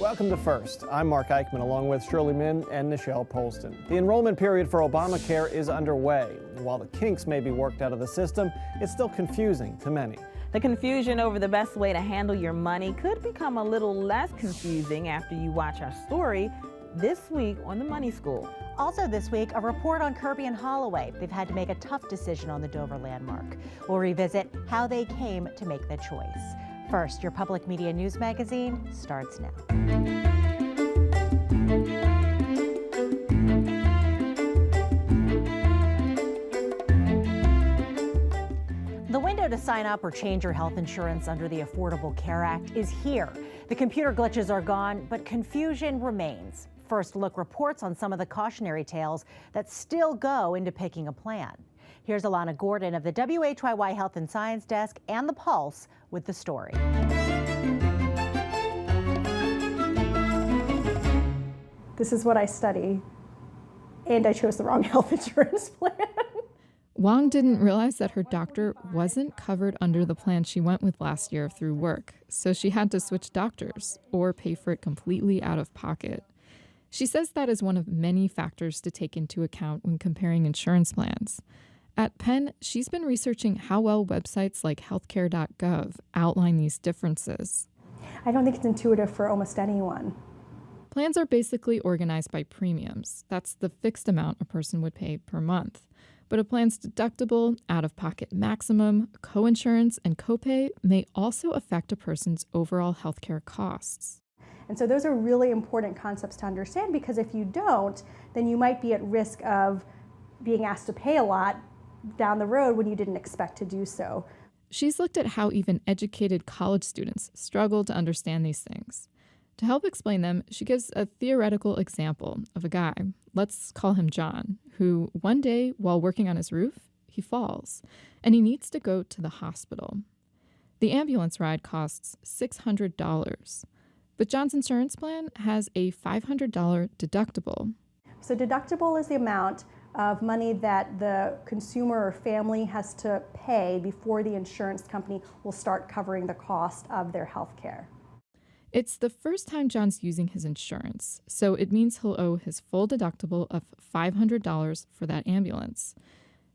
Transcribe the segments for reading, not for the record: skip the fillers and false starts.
Welcome to First. I'm Mark Eichmann along with Shirley Min and Nichelle Polston. The enrollment period for Obamacare is underway. While the kinks may be worked out of the system, it's still confusing to many. The confusion over the best way to handle your money could become a little less confusing after you watch our story this week on The Money School. Also this week, a report on Kirby and Holloway. They've had to make a tough decision on the Dover landmark. We'll revisit how they came to make the choice. First, your public media news magazine starts now. The window to sign up or change your health insurance under the Affordable Care Act is here. The computer glitches are gone, but confusion remains. First Look reports on some of the cautionary tales that still go into picking a plan. Here's Alana Gordon of the WHYY Health and Science Desk and the Pulse with the story. This is what I study, and I chose the wrong health insurance plan. Wong didn't realize that her doctor wasn't covered under the plan she went with last year through work, so she had to switch doctors or pay for it completely out of pocket. She says that is one of many factors to take into account when comparing insurance plans. At Penn, she's been researching how well websites like healthcare.gov outline these differences. I don't think it's intuitive for almost anyone. Plans are basically organized by premiums. That's the fixed amount a person would pay per month. But a plan's deductible, out-of-pocket maximum, coinsurance, and copay may also affect a person's overall healthcare costs. And so those are really important concepts to understand, because if you don't, then you might be at risk of being asked to pay a lot down the road when you didn't expect to do so. She's looked at how even educated college students struggle to understand these things. To help explain them, she gives a theoretical example of a guy, let's call him John, who one day while working on his roof, he falls, and he needs to go to the hospital. The ambulance ride costs $600, but John's insurance plan has a $500 deductible. So deductible is the amount of money that the consumer or family has to pay before the insurance company will start covering the cost of their health care. It's the first time John's using his insurance, so it means he'll owe his full deductible of $500 for that ambulance.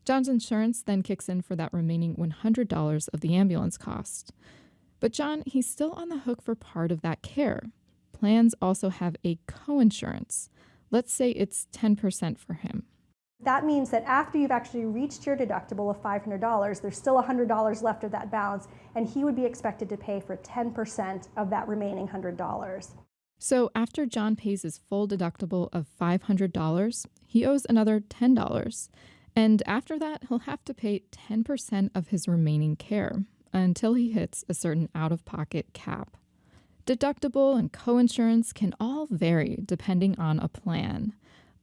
John's insurance then kicks in for that remaining $100 of the ambulance cost. But John, he's still on the hook for part of that care. Plans also have a coinsurance. Let's say it's 10% for him. That means that after you've actually reached your deductible of $500, there's still $100 left of that balance, and he would be expected to pay for 10% of that remaining $100. So after John pays his full deductible of $500, he owes another $10. And after that, he'll have to pay 10% of his remaining care until he hits a certain out-of-pocket cap. Deductible and coinsurance can all vary depending on a plan.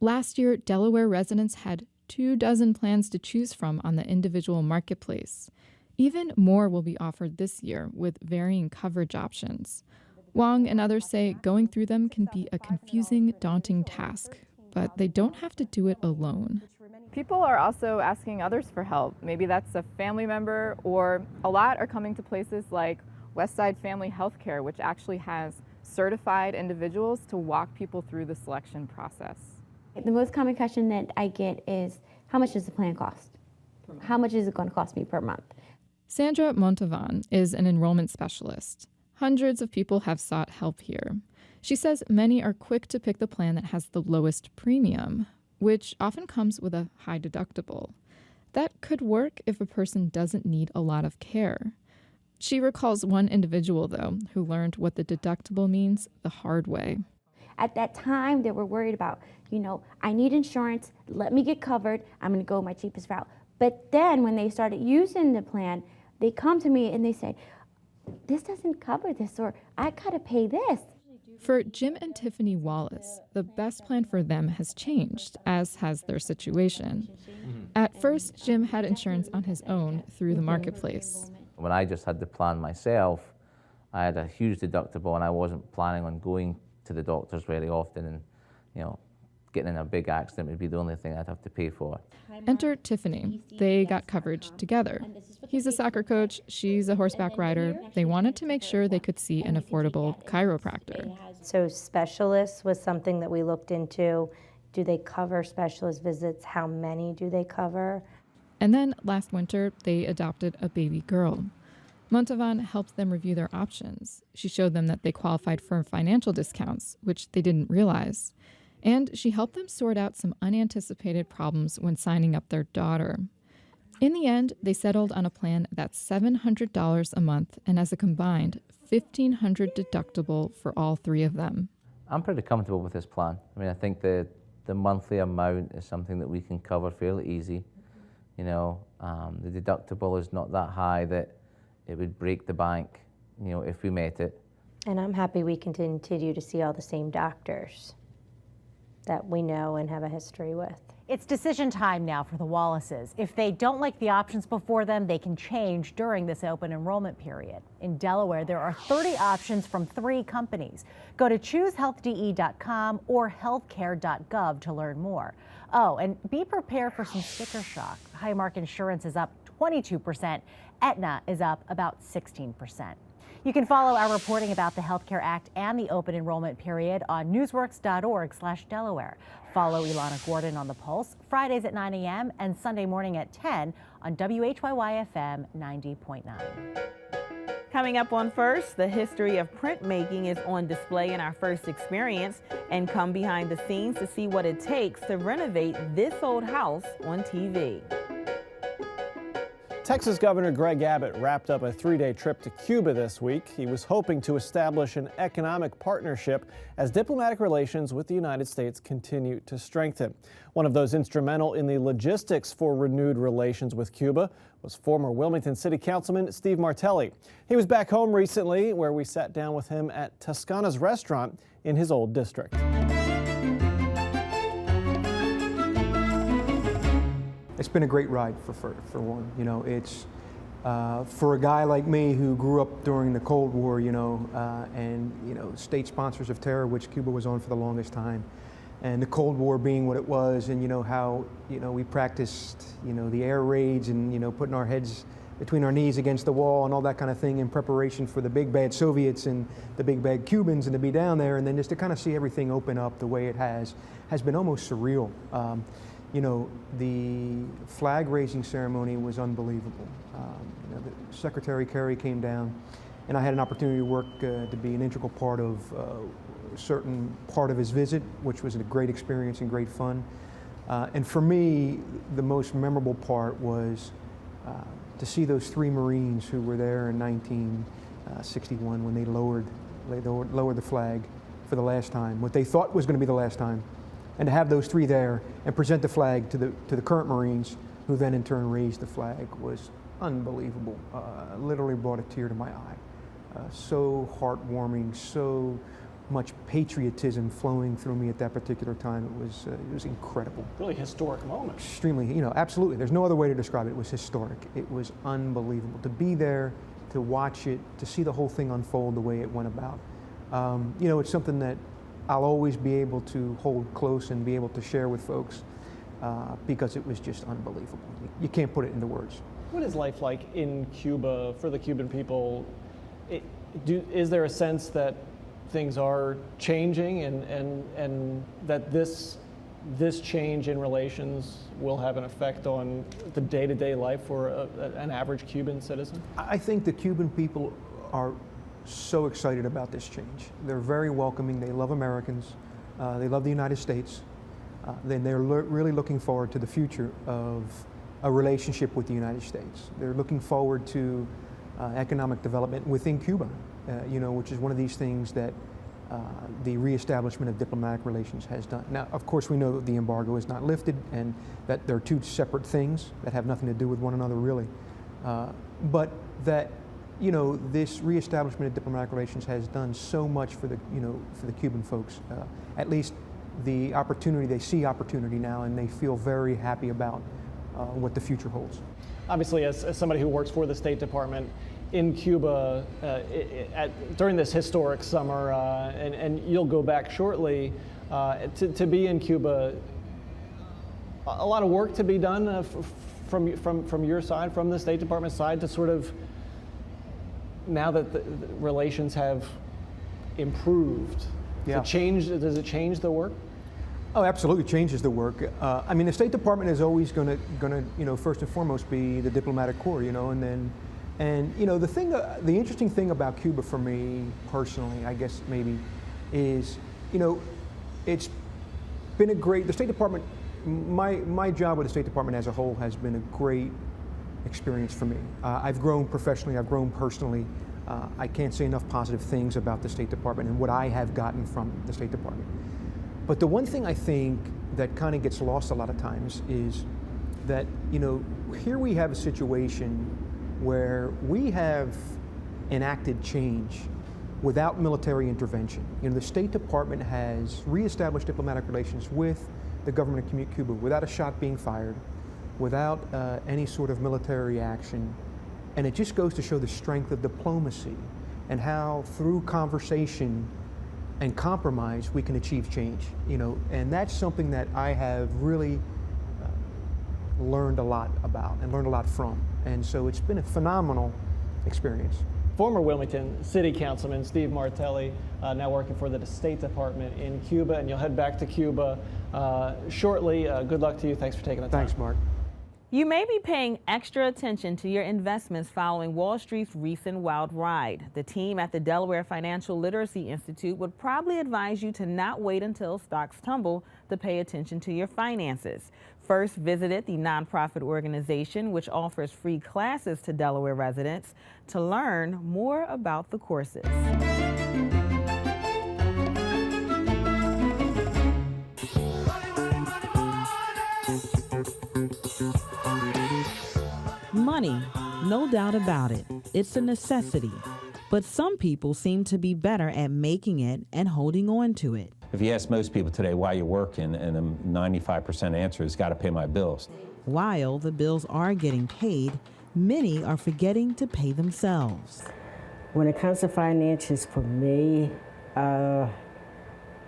Last year, Delaware residents had 24 plans to choose from on the individual marketplace. Even more will be offered this year with varying coverage options. Wong and others say going through them can be a confusing, daunting task, but they don't have to do it alone. People are also asking others for help. Maybe that's a family member, or a lot are coming to places like Westside Family Healthcare, which actually has certified individuals to walk people through the selection process. The most common question that I get is, how much does the plan cost? How much is it going to cost me per month? Sandra Montavan is an enrollment specialist. Hundreds of people have sought help here. She says many are quick to pick the plan that has the lowest premium, which often comes with a high deductible. That could work if a person doesn't need a lot of care. She recalls one individual, though, who learned what the deductible means the hard way. At that time, they were worried about, I need insurance, let me get covered, I'm going to go my cheapest route. But then when they started using the plan, they come to me and they say, this doesn't cover this, or I got to pay this. For Jim and Tiffany Wallace, the best plan for them has changed, as has their situation. At first, Jim had insurance on his own through the marketplace. When I just had the plan myself, I had a huge deductible and I wasn't planning on going to the doctors very often and, getting in a big accident would be the only thing I'd have to pay for. Enter Tiffany. They got coverage together. He's a soccer coach, she's a horseback rider. They wanted to make sure they could see an affordable chiropractor. So specialists was something that we looked into. Do they cover specialist visits? How many do they cover? And then last winter, they adopted a baby girl. Montalvan helped them review their options. She showed them that they qualified for financial discounts, which they didn't realize. And she helped them sort out some unanticipated problems when signing up their daughter. In the end, they settled on a plan that's $700 a month and has a combined $1,500 deductible for all three of them. I'm pretty comfortable with this plan. I mean, I think the monthly amount is something that we can cover fairly easy. You know, the deductible is not that high that it would break the bank, you know, if we met it. And I'm happy we can continue to see all the same doctors that we know and have a history with. It's decision time now for the Wallaces. If they don't like the options before them, they can change during this open enrollment period. In Delaware, there are 30 options from 3 companies. Go to choosehealthde.com or healthcare.gov to learn more. Oh, and be prepared for some sticker shock. Highmark Insurance is up 22%. Aetna is up about 16%. You can follow our reporting about the Health Care Act and the open enrollment period on newsworks.org/Delaware. Follow Ilana Gordon on the Pulse Fridays at 9 a.m. and Sunday morning at 10 on WHYY FM 90.9. Coming up on First, the history of printmaking is on display in our first experience, and come behind the scenes to see what it takes to renovate this old house on TV. Texas Governor Greg Abbott wrapped up a 3-day trip to Cuba this week. He was hoping to establish an economic partnership as diplomatic relations with the United States continue to strengthen. One of those instrumental in the logistics for renewed relations with Cuba was former Wilmington City Councilman Steve Martelli. He was back home recently, where we sat down with him at Toscana's restaurant in his old district. It's been a great ride for one. You know, it's for a guy like me who grew up during the Cold War, you know, and, you know, state sponsors of terror, which Cuba was on for the longest time, and the Cold War being what it was, and, you know, how, you know, we practiced, you know, the air raids and, you know, putting our heads between our knees against the wall and all that kind of thing in preparation for the big bad Soviets and the big bad Cubans, and to be down there and then just to kind of see everything open up the way it has been almost surreal. You know, the flag raising ceremony was unbelievable. You know, the Secretary Kerry came down, and I had an opportunity to work to be an integral part of a certain part of his visit, which was a great experience and great fun. And for me, the most memorable part was to see those 3 Marines who were there in 1961 when they lowered the flag for the last time, what they thought was going to be the last time. And to have those 3 there and present the flag to the current Marines, who then in turn raised the flag, was unbelievable. Literally brought a tear to my eye. So heartwarming, so much patriotism flowing through me at that particular time. It was incredible. Really historic moment. Extremely, you know, absolutely. There's no other way to describe it. It was historic. It was unbelievable to be there, to watch it, to see the whole thing unfold the way it went about. You know, it's something that I'll always be able to hold close and be able to share with folks because it was just unbelievable. You can't put it into words. What is life like in Cuba for the Cuban people? Is there a sense that things are changing and that this change in relations will have an effect on the day-to-day life for an average Cuban citizen? I think the Cuban people are so excited about this change. They're very welcoming. They love Americans. They love the United States. Then they're really looking forward to the future of a relationship with the United States. They're looking forward to economic development within Cuba, you know, which is one of these things that the reestablishment of diplomatic relations has done. Now, of course, we know that the embargo is not lifted and that they're 2 separate things that have nothing to do with one another, really. But that, you know, this reestablishment of diplomatic relations has done so much for the, you know, for the Cuban folks. At least the opportunity, they see opportunity now, and they feel very happy about what the future holds. Obviously, as somebody who works for the State Department in Cuba during this historic summer, and you'll go back shortly, to be in Cuba. A lot of work to be done from your side, from the State Department side, to sort of, now that the relations have improved, does it change the work? Oh, absolutely changes the work. I mean, the State Department is always going to, first and foremost be the diplomatic corps, and the interesting thing about Cuba for me personally, I guess maybe, is, it's been the State Department, my job with the State Department as a whole has been a great experience for me. I've grown professionally, I've grown personally. I can't say enough positive things about the State Department and what I have gotten from the State Department. But the one thing I think that kind of gets lost a lot of times is that, here we have a situation where we have enacted change without military intervention. The State Department has reestablished diplomatic relations with the government of Cuba without a shot being fired, without any sort of military action. And it just goes to show the strength of diplomacy and how through conversation and compromise we can achieve change, and that's something that I have really learned a lot about and learned a lot from. And so it's been a phenomenal experience. Former Wilmington City Councilman Steve Martelli, now working for the State Department in Cuba, and you'll head back to Cuba shortly. Good luck to you. Thanks for taking the time. Thanks, Mark. You may be paying extra attention to your investments following Wall Street's recent wild ride. The team at the Delaware Financial Literacy Institute would probably advise you to not wait until stocks tumble to pay attention to your finances. First, visited the nonprofit organization, which offers free classes to Delaware residents, to learn more about the courses. Money, no doubt about it. It's a necessity. But some people seem to be better at making it and holding on to it. If you ask most people today why you're working, and a 95% answer is got to pay my bills. While the bills are getting paid, many are forgetting to pay themselves. When it comes to finances, for me,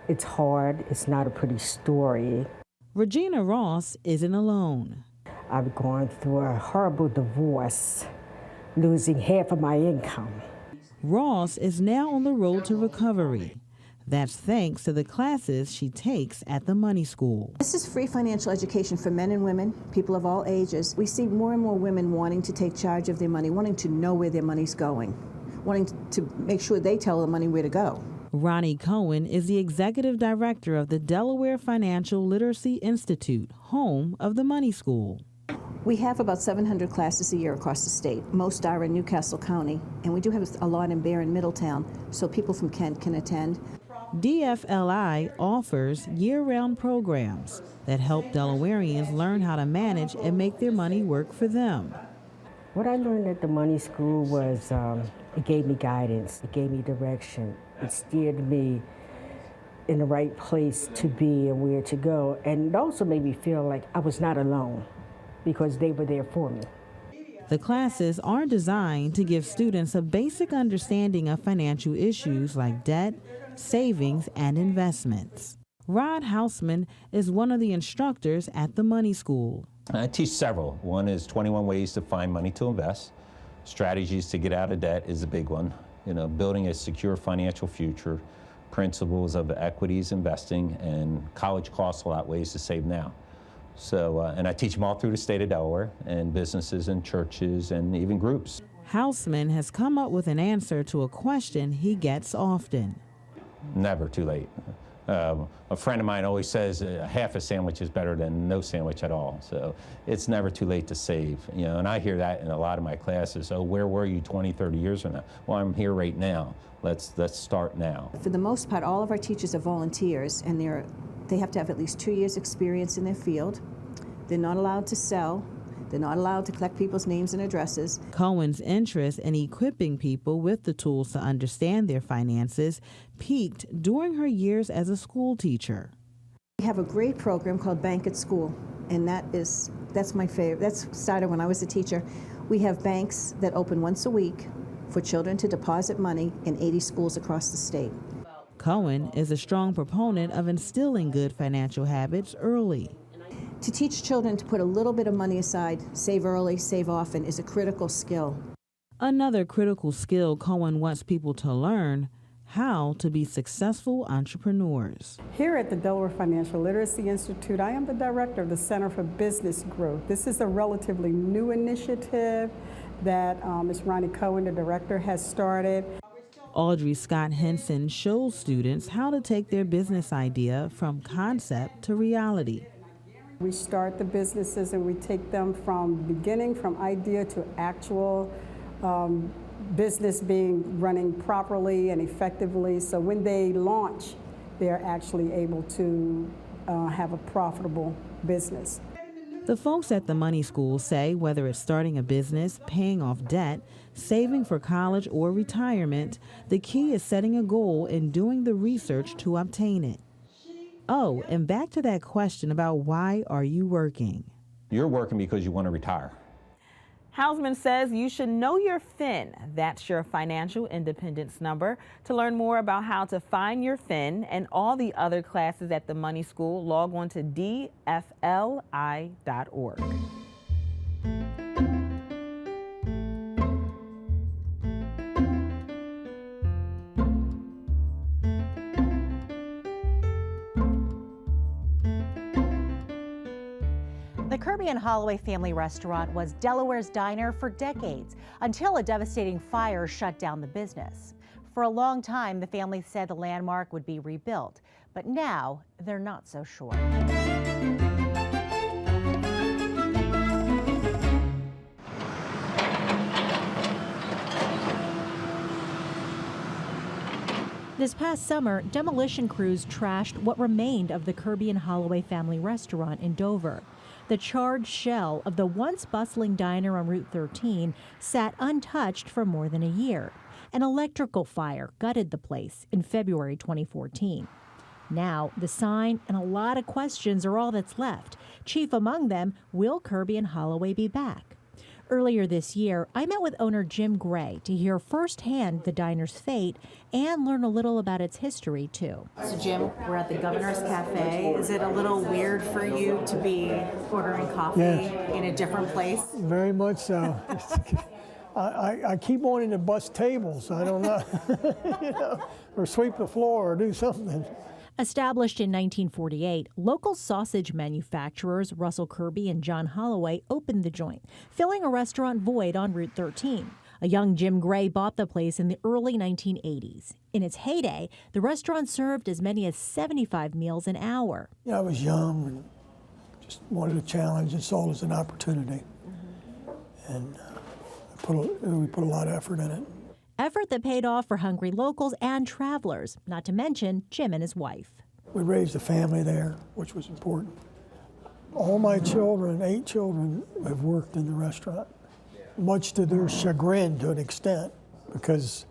it's hard. It's not a pretty story. Regina Ross isn't alone. I've gone through a horrible divorce, losing half of my income. Ross is now on the road to recovery. That's thanks to the classes she takes at the Money School. This is free financial education for men and women, people of all ages. We see more and more women wanting to take charge of their money, wanting to know where their money's going, wanting to make sure they tell the money where to go. Ronnie Cohen is the executive director of the Delaware Financial Literacy Institute, home of the Money School. We have about 700 classes a year across the state. Most are in Newcastle County, and we do have a lot in Barron, Middletown, so people from Kent can attend. DFLI offers year-round programs that help Delawareans learn how to manage and make their money work for them. What I learned at the Money School was it gave me guidance, it gave me direction, it steered me in the right place to be and where to go, and it also made me feel like I was not alone, because they were there for me. The classes are designed to give students a basic understanding of financial issues like debt, savings, and investments. Rod Hausman is one of the instructors at the Money School. I teach several. One is 21 ways to find money to invest. Strategies to get out of debt is a big one. Building a secure financial future, principles of equities investing, and college costs a lot, ways to save now. So, and I teach them all through the state of Delaware, and businesses and churches and even groups. Hausman has come up with an answer to a question he gets often. Never too late. A friend of mine always says half a sandwich is better than no sandwich at all. So it's never too late to save. And I hear that in a lot of my classes. Oh, where were you 20, 30 years from now? Well, I'm here right now. Let's start now. For the most part, all of our teachers are volunteers, and they have to have at least 2 years experience in their field. They're not allowed to sell. They're not allowed to collect people's names and addresses. Cohen's interest in equipping people with the tools to understand their finances peaked during her years as a school teacher. We have a great program called Bank at School, and that's my favorite. That started when I was a teacher. We have banks that open once a week for children to deposit money in 80 schools across the state. Cohen is a strong proponent of instilling good financial habits early. To teach children to put a little bit of money aside, save early, save often, is a critical skill. Another critical skill Cohen wants people to learn: how to be successful entrepreneurs. Here at the Delaware Financial Literacy Institute, I am the director of the Center for Business Growth. This is a relatively new initiative that Ms. Ronnie Cohen, the director, has started. Audrey Scott Henson shows students how to take their business idea from concept to reality. We start the businesses and we take them from beginning, from idea to actual business being running properly and effectively. So when they launch, they're actually able to have a profitable business. The folks at the Money School say whether it's starting a business, paying off debt, saving for college or retirement, the key is setting a goal and doing the research to obtain it. Oh, and back to that question about why are you working? You're working because you want to retire. Hausman says you should know your FIN. That's your financial independence number. To learn more about how to find your FIN and all the other classes at the Money School, log on to dfli.org. The Kirby and Holloway family restaurant was Delaware's diner for decades, until a devastating fire shut down the business. For a long time, the family said the landmark would be rebuilt, but now they're not so sure. This past summer, demolition crews trashed what remained of the Kirby and Holloway family restaurant in Dover. The charred shell of the once bustling diner on Route 13 sat untouched for more than a year. An electrical fire gutted the place in February 2014. Now, the sign and a lot of questions are all that's left. Chief among them, will Kirby and Holloway be back? Earlier this year, I met with owner Jim Gray to hear firsthand the diner's fate and learn a little about its history, too. So, Jim, we're at the Governor's Cafe. Is it a little weird for you to be ordering coffee in a different place? Very much so. I keep wanting to bust tables. I don't know, or sweep the floor or do something. Established in 1948, local sausage manufacturers Russell Kirby and John Holloway opened the joint, filling a restaurant void on Route 13. A young Jim Gray bought the place in the early 1980s. In its heyday, the restaurant served as many as 75 meals an hour. I was young and just wanted a challenge and saw it as an opportunity. And we put a lot of effort in it. Effort that paid off for hungry locals and travelers, not to mention Jim and his wife. We raised a family there, which was important. All my children, 8 children, have worked in the restaurant, much to their chagrin to an extent, because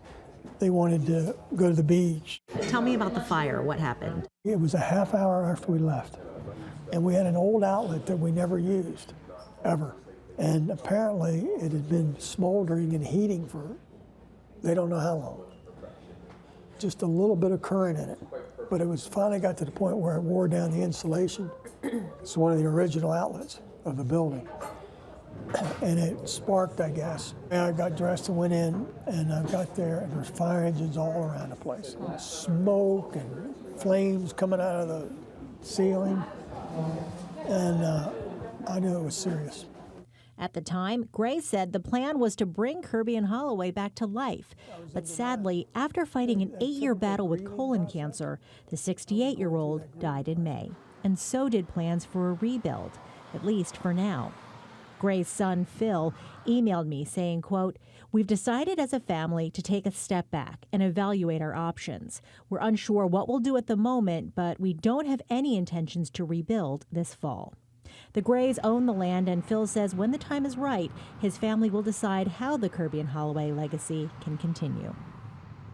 they wanted to go to the beach. Tell me about the fire. What happened? It was a half hour after we left, and we had an old outlet that we never used, ever. And apparently it had been smoldering and heating for they don't know how long. Just a little bit of current in it. But it was finally got to the point where it wore down the insulation. It's one of the original outlets of the building. And it sparked, I guess. I got dressed and went in, and I got there, and there's fire engines all around the place. Smoke and flames coming out of the ceiling. And I knew it was serious. At the time, Gray said the plan was to bring Kirby and Holloway back to life. But sadly, after fighting an 8-year battle with colon cancer, the 68-year-old died in May. And so did plans for a rebuild, at least for now. Gray's son, Phil, emailed me saying, quote, "We've decided as a family to take a step back and evaluate our options. We're unsure what we'll do at the moment, but we don't have any intentions to rebuild this fall." The Grays own the land, and Phil says when the time is right, his family will decide how the Kirby and Holloway legacy can continue.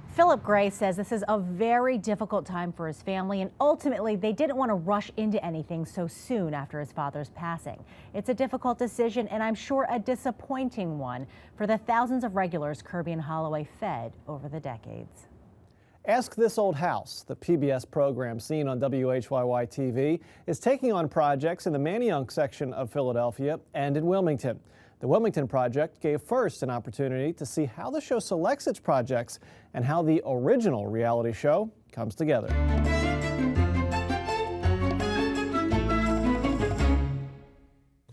Philip Gray says this is a very difficult time for his family, and ultimately they didn't want to rush into anything so soon after his father's passing. It's a difficult decision, and I'm sure a disappointing one for the thousands of regulars Kirby and Holloway fed over the decades. Ask This Old House, the PBS program seen on WHYY-TV, is taking on projects in the Manayunk section of Philadelphia and in Wilmington. The Wilmington project gave First an opportunity to see how the show selects its projects and how the original reality show comes together.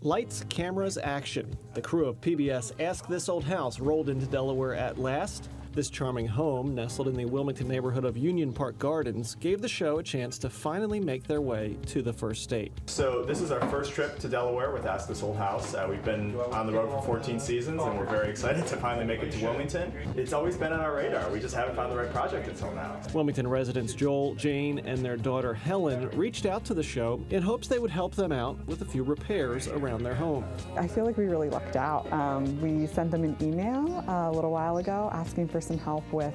Lights, cameras, action. The crew of PBS Ask This Old House rolled into Delaware at last. This charming home, nestled in the Wilmington neighborhood of Union Park Gardens, gave the show a chance to finally make their way to the first state. So this is our first trip to Delaware with Ask This Old House. We've been on the road for 14 seasons, and we're very excited to finally make it to Wilmington. It's always been on our radar. We just haven't found the right project until now. Wilmington residents Joel, Jane, and their daughter Helen reached out to the show in hopes they would help them out with a few repairs around their home. I feel like we really lucked out. We sent them an email a little while ago asking for some help with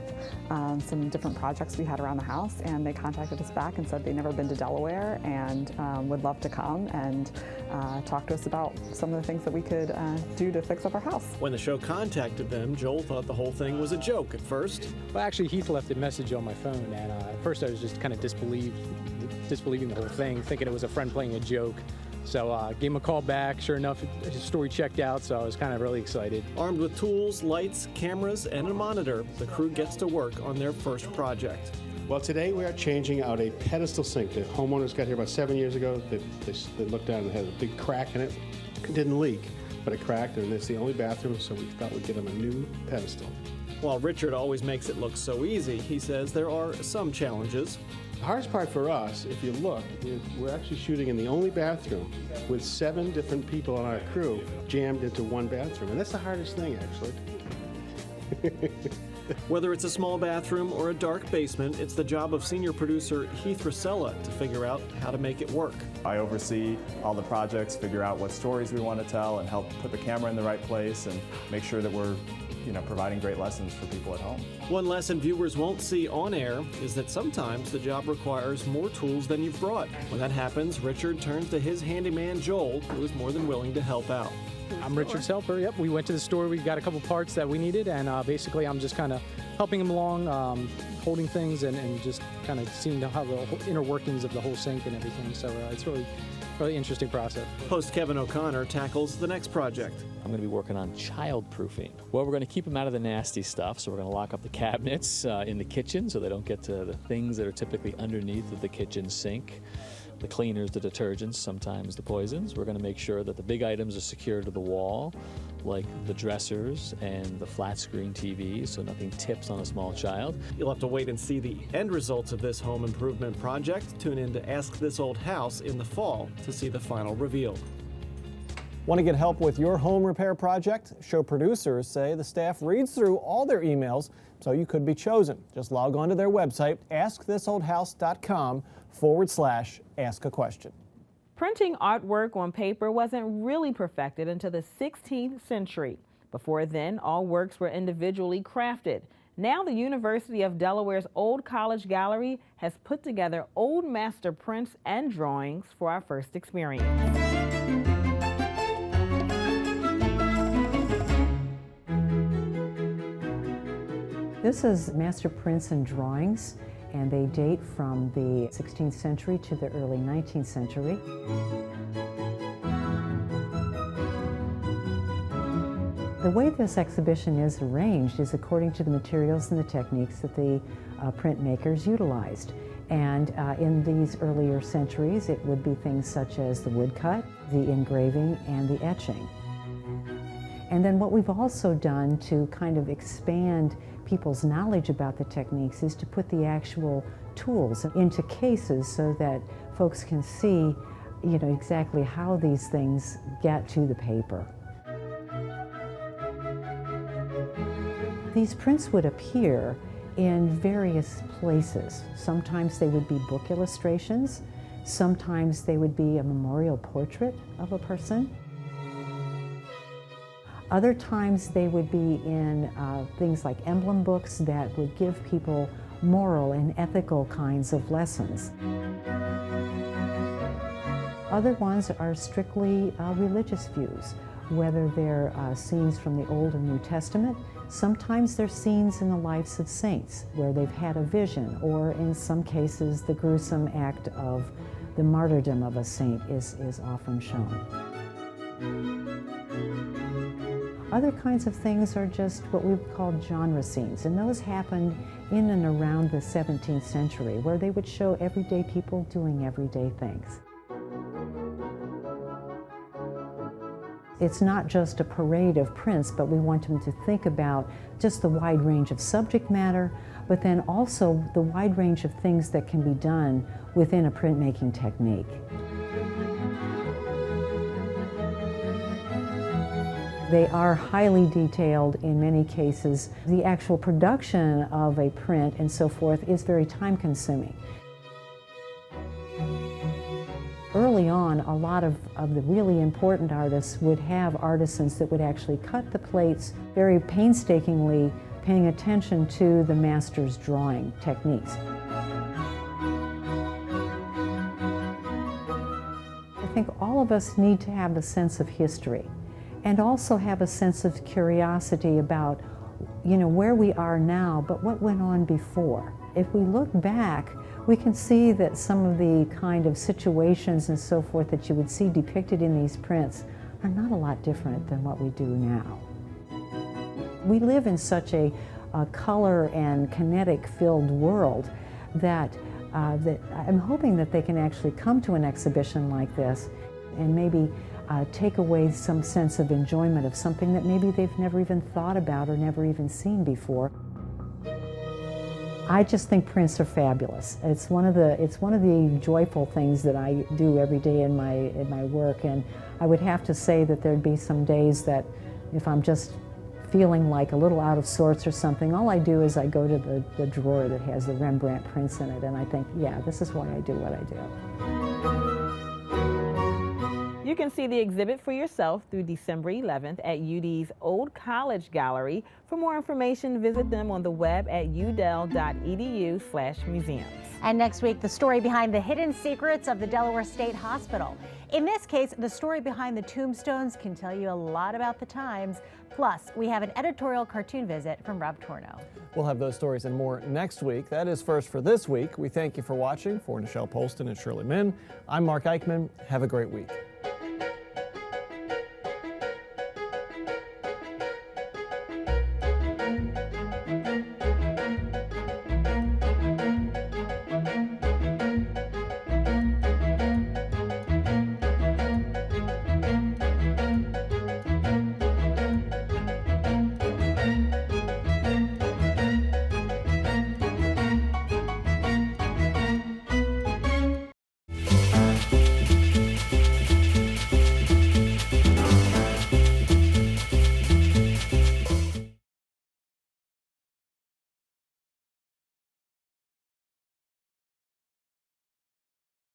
some different projects we had around the house, and they contacted us back and said they'd never been to Delaware and would love to come and talk to us about some of the things that we could do to fix up our house. When the show contacted them, Joel thought the whole thing was a joke at first. Well, actually, Heath left a message on my phone, and at first I was just kind of disbelieving the whole thing, thinking it was a friend playing a joke. So gave him a call back. Sure enough, his story checked out, so I was kind of really excited. Armed with tools, lights, cameras, and a monitor, the crew gets to work on their first project. Well, today we are changing out a pedestal sink. The homeowners got here about 7 years ago. They looked down and it had a big crack in it. It didn't leak, but it cracked, and it's the only bathroom, so we thought we'd get them a new pedestal. While Richard always makes it look so easy, he says there are some challenges. The hardest part for us, if you look, is we're actually shooting in the only bathroom with 7 different people on our crew jammed into one bathroom, and that's the hardest thing, actually. Whether it's a small bathroom or a dark basement, it's the job of senior producer Heath Rosella to figure out how to make it work. I oversee all the projects, figure out what stories we want to tell, and help put the camera in the right place and make sure that we're providing great lessons for people at home. One lesson viewers won't see on air is that sometimes the job requires more tools than you've brought. When that happens, Richard turns to his handyman Joel, who is more than willing to help out. I'm Richard's helper. Yep, we went to the store. We got a couple parts that we needed, and basically I'm just kind of helping him along, holding things and just kind of seeing how the inner workings of the whole sink and everything. So it's really interesting process. Host Kevin O'Connor tackles the next project. I'm going to be working on child-proofing. Well, we're going to keep them out of the nasty stuff, so we're going to lock up the cabinets in the kitchen so they don't get to the things that are typically underneath of the kitchen sink. The cleaners, the detergents, sometimes the poisons. We're going to make sure that the big items are secured to the wall, like the dressers and the flat screen TVs, so nothing tips on a small child. You'll have to wait and see the end results of this home improvement project. Tune in to Ask This Old House in the fall to see the final reveal. Want to get help with your home repair project? Show producers say the staff reads through all their emails, so you could be chosen. Just log on to their website, askthisoldhouse.com/ask-a-question. Printing artwork on paper wasn't really perfected until the 16th century. Before then, all works were individually crafted. Now the University of Delaware's Old College Gallery has put together old master prints and drawings for our first experience. This is master prints and drawings, and they date from the 16th century to the early 19th century. The way this exhibition is arranged is according to the materials and the techniques that the printmakers utilized. And in these earlier centuries, it would be things such as the woodcut, the engraving, and the etching. And then what we've also done to kind of expand people's knowledge about the techniques is to put the actual tools into cases so that folks can see, exactly how these things get to the paper. These prints would appear in various places. Sometimes they would be book illustrations, sometimes they would be a memorial portrait of a person. Other times they would be in things like emblem books that would give people moral and ethical kinds of lessons. Other ones are strictly religious views, whether they're scenes from the Old or New Testament. Sometimes they're scenes in the lives of saints where they've had a vision, or in some cases the gruesome act of the martyrdom of a saint is often shown. Other kinds of things are just what we would call genre scenes, and those happened in and around the 17th century, where they would show everyday people doing everyday things. It's not just a parade of prints, but we want them to think about just the wide range of subject matter, but then also the wide range of things that can be done within a printmaking technique. They are highly detailed in many cases. The actual production of a print and so forth is very time-consuming. Early on, a lot of the really important artists would have artisans that would actually cut the plates very painstakingly, paying attention to the master's drawing techniques. I think all of us need to have a sense of history and also have a sense of curiosity about, where we are now, but what went on before. If we look back, we can see that some of the kind of situations and so forth that you would see depicted in these prints are not a lot different than what we do now. We live in such a color and kinetic-filled world that I'm hoping that they can actually come to an exhibition like this and maybe take away some sense of enjoyment of something that maybe they've never even thought about or never even seen before. I just think prints are fabulous. It's one of the joyful things that I do every day in my work, and I would have to say that there'd be some days that if I'm just feeling like a little out of sorts or something, all I do is I go to the drawer that has the Rembrandt prints in it, and I think, yeah, this is why I do what I do. You can see the exhibit for yourself through December 11th at UD's Old College Gallery. For more information, visit them on the web at udel.edu/museums. And next week, the story behind the hidden secrets of the Delaware State Hospital. In this case, the story behind the tombstones can tell you a lot about the times. Plus, we have an editorial cartoon visit from Rob Torno. We'll have those stories and more next week. That is first for this week. We thank you for watching. For Nichelle Polston and Shirley Min, I'm Mark Eichman. Have a great week.